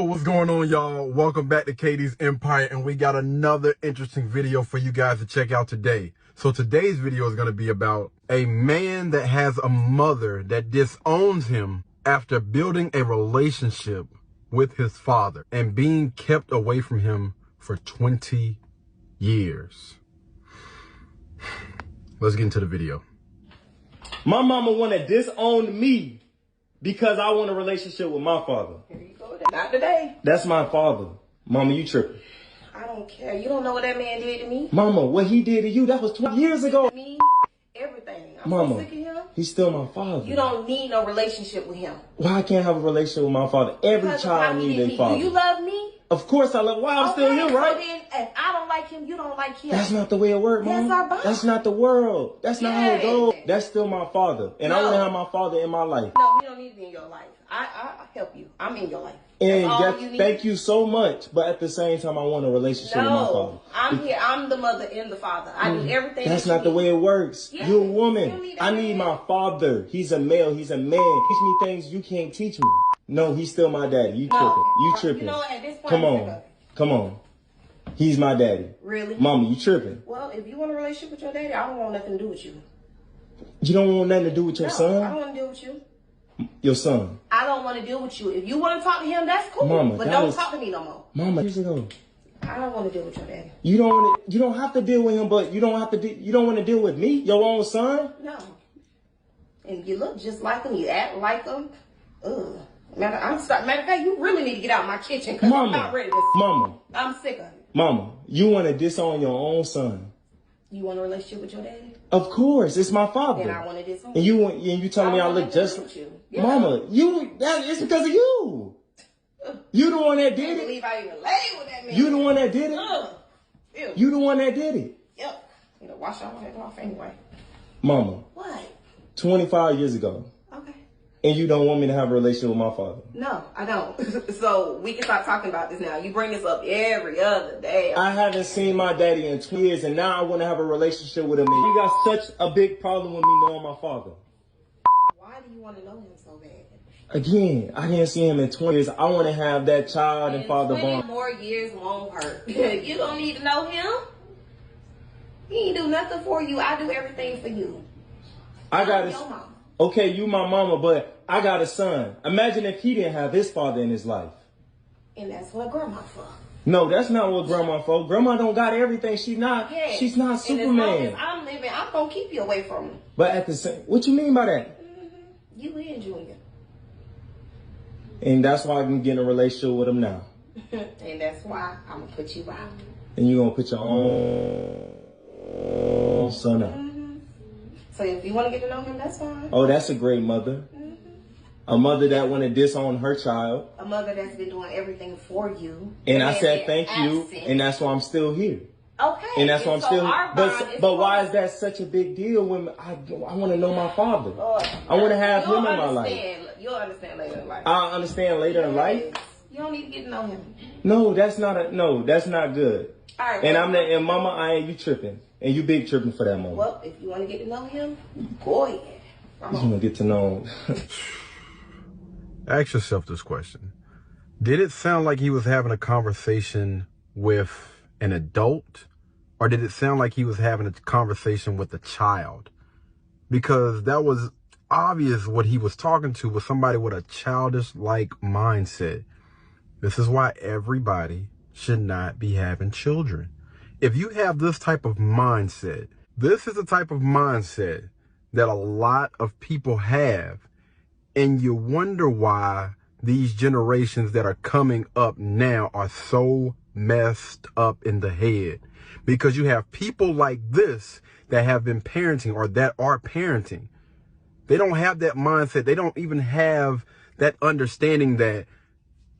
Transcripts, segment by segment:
what's going on, y'all? Welcome back to Katie's Empire, and we got another interesting video for you guys to check out today. So today's video is going to be about a man that has a mother that disowns him after building a relationship with his father and being kept away from him for 20 years. Let's get into the video. My mama want to disown me because I want a relationship with my father. Here you go. Not today. That's my father. Mama, you tripping. I don't care. You don't know what that man did to me. Mama, what he did to you, that was 20 years ago. Me, everything. I'm Mama, so sick of him. He's still my father. You don't need no relationship with him. Why I can't have a relationship with my father? Every child needs a father. Do you love me? Of course I love. Why I'm still here, right? So then, if I don't like him, you don't like him. That's not the way it works, Mama. That's our bond. That's not the world. That's not how it goes. That's still my father. And I want to have my father in my life. No, he don't need to be in your life. I help you. I'm in your life. And thank you so much. But at the same time, I want a relationship with my father. I'm here. I'm the mother and the father. I do everything. That's not the way it works. Yeah. You're a woman. I need my father. He's a male. He's a man. Teach me things you can't teach me. No, he's still my daddy. You tripping. You tripping. You know what? At this point, Come on. Come on. He's my daddy. Really? Mama, you tripping. Well, if you want a relationship with your daddy, I don't want nothing to do with you. You don't want nothing to do with your son? I don't want to deal with you. Your son? I don't want to deal with you. If you want to talk to him, that's cool. Mama, but don't talk to me no more. Mama, years ago. I don't want to deal with your daddy. You don't have to deal with him, but you don't want to deal with me, your own son? No. And you look just like him. You act like him. Ugh. Matter of fact, you really need to get out of my kitchen because I'm not ready to see. Mama. I'm sick of it. Mama, you want to disown your own son. You want a relationship with your daddy? Of course, it's my father. Then I want to disown and you telling me I look just like you. Yeah. Mama, it's because of you. You the one that did it. I can't believe I even laid with that man. You the one that did it. Ew. You the one that did it. Yep. You know, wash your head off anyway. Mama. What? 25 years ago. Okay. And you don't want me to have a relationship with my father? No, I don't. So we can start talking about this now. You bring this up every other day. I haven't seen my daddy in 2 years, and now I want to have a relationship with him. And you got such a big problem with me knowing my father. Why do you want to know him so bad? Again, I didn't see him in 20 years. I want to have that child and father bond. 20 more years won't hurt. You don't need to know him. He ain't do nothing for you. I do everything for you. I'm your mama. Okay, you my mama, but I got a son. Imagine if he didn't have his father in his life. And that's what grandma for. No, that's not what grandma for. Grandma don't got everything. She's not Superman. And as long as I'm living, I'm going to keep you away from him. But at the same, what you mean by that? You and Junior. And that's why I can get in a relationship with him now. And that's why I'm going to put you out. And you're going to put your own son out. So if you want to get to know him, that's fine. Oh, that's a great mother. A mother that want to disown her child. A mother that's been doing everything for you. And I said thank you, and that's why I'm still here. Okay. And that's why I'm still here. But why is that such a big deal when I want to know my father? I want to have him in my life. You'll understand later in life. I'll understand later in life. You don't need to get to know him. No, that's not good. All right. And mama, you tripping. And you big tripping for that moment. Well, if you want to get to know him, go ahead. I just want to get to know him. Ask yourself this question. Did it sound like he was having a conversation with an adult? Or did it sound like he was having a conversation with a child? Because that was obvious what he was talking to was somebody with a childish-like mindset. This is why everybody should not be having children. If you have this type of mindset, this is the type of mindset that a lot of people have. And you wonder why these generations that are coming up now are so messed up in the head. Because you have people like this that have been parenting or that are parenting. They don't have that mindset. They don't even have that understanding that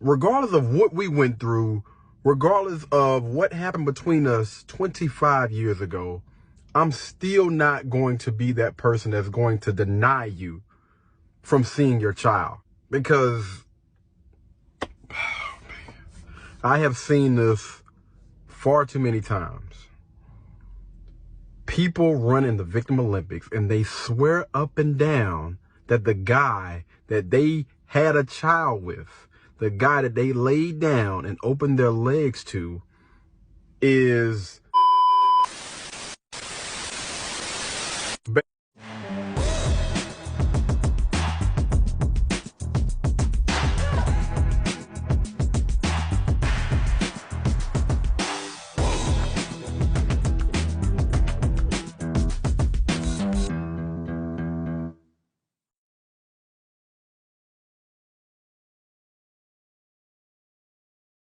regardless of what we went through, regardless of what happened between us 25 years ago, I'm still not going to be that person that's going to deny you from seeing your child. Because I have seen this far too many times. People run in the Victim Olympics and they swear up and down that the guy that they had a child with, the guy that they laid down and opened their legs to is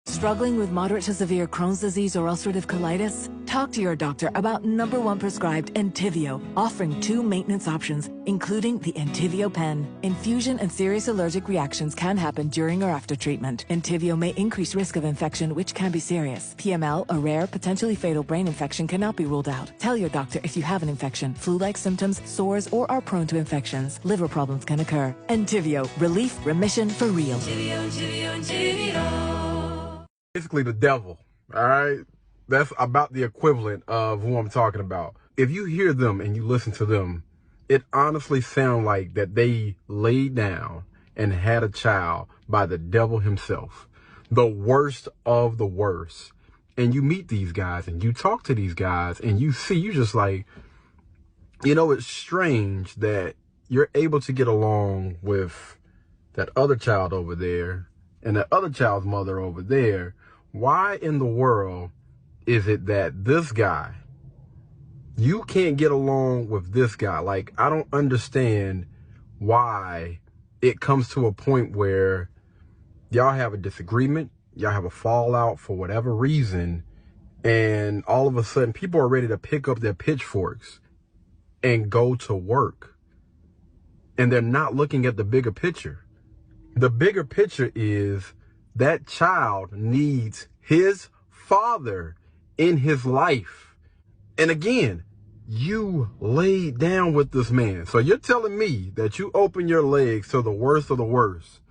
Struggling with moderate to severe Crohn's disease or ulcerative colitis? Talk to your doctor about #1 prescribed Entyvio, offering 2 maintenance options, including the Entyvio pen. Infusion and serious allergic reactions can happen during or after treatment. Entyvio may increase risk of infection, which can be serious. PML, a rare, potentially fatal brain infection, cannot be ruled out. Tell your doctor if you have an infection, flu-like symptoms, sores, or are prone to infections. Liver problems can occur. Entyvio, relief, remission for real. basically the devil, all right? That's about the equivalent of who I'm talking about. If you hear them and you listen to them, it honestly sounds like that they laid down and had a child by the devil himself, the worst of the worst. And you meet these guys and you talk to these guys and you just like, you know, it's strange that you're able to get along with that other child over there and that other child's mother over there. Why in the world is it that this guy, you can't get along with this guy? Like, I don't understand why it comes to a point where y'all have a disagreement, y'all have a fallout for whatever reason, and all of a sudden people are ready to pick up their pitchforks and go to work. And they're not looking at the bigger picture. The bigger picture is that child needs his father in his life. And again, you laid down with this man. So you're telling me that you open your legs to the worst of the worst.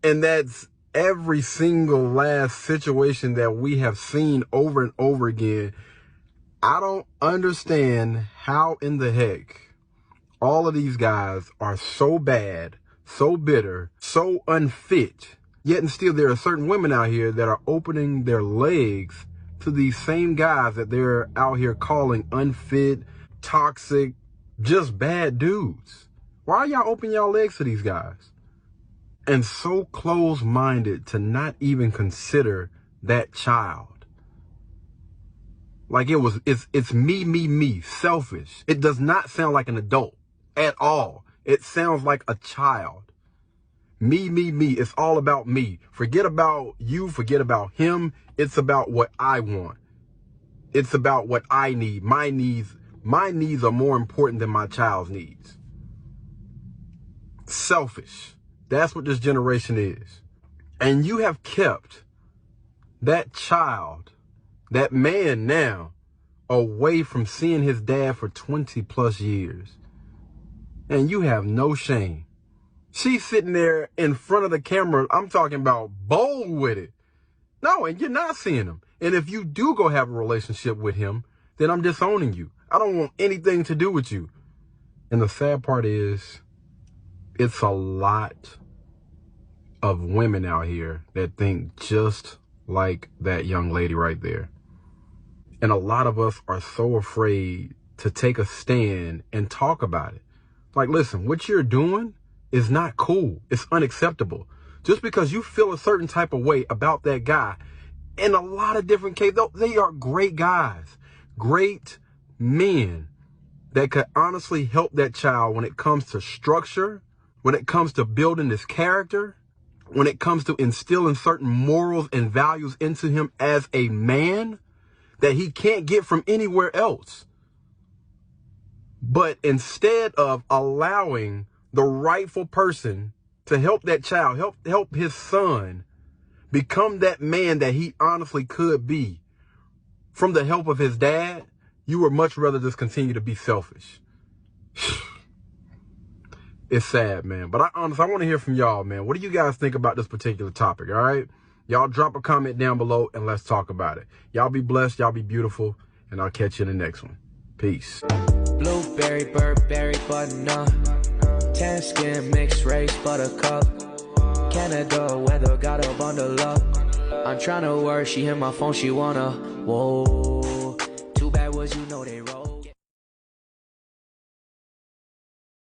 And that's every single last situation that we have seen over and over again. I don't understand how in the heck all of these guys are so bad, so bitter, so unfit. Yet and still there are certain women out here that are opening their legs to these same guys that they're out here calling unfit, toxic, just bad dudes. Why are y'all opening y'all legs to these guys? And so close-minded to not even consider that child. Like it's me, selfish. It does not sound like an adult at all. It sounds like a child. Me. It's all about me. Forget about you. Forget about him. It's about what I want. It's about what I need. My needs are more important than my child's needs. Selfish. That's what this generation is. And you have kept that child, that man now, away from seeing his dad for 20 plus years. And you have no shame. She's sitting there in front of the camera. I'm talking about bold with it. No, and you're not seeing him. And if you do go have a relationship with him, then I'm disowning you. I don't want anything to do with you. And the sad part is, it's a lot of women out here that think just like that young lady right there. And a lot of us are so afraid to take a stand and talk about it. Like, listen, what you're doing is not cool. It's unacceptable. Just because you feel a certain type of way about that guy, in a lot of different cases, they are great guys, great men that could honestly help that child when it comes to structure, when it comes to building his character, when it comes to instilling certain morals and values into him as a man that he can't get from anywhere else. But instead of allowing the rightful person to help that child, help his son become that man that he honestly could be from the help of his dad, you would much rather just continue to be selfish. It's sad, man. But I want to hear from y'all, man. What do you guys think about this particular topic, all right? Y'all drop a comment down below and let's talk about it. Y'all be blessed, y'all be beautiful, and I'll catch you in the next one. Peace. Blueberry, Burberry, button up. Tan skin, mixed race, buttercup. Canada weather, got a bundle up. I'm tryna work, she hit my phone, she wanna, whoa.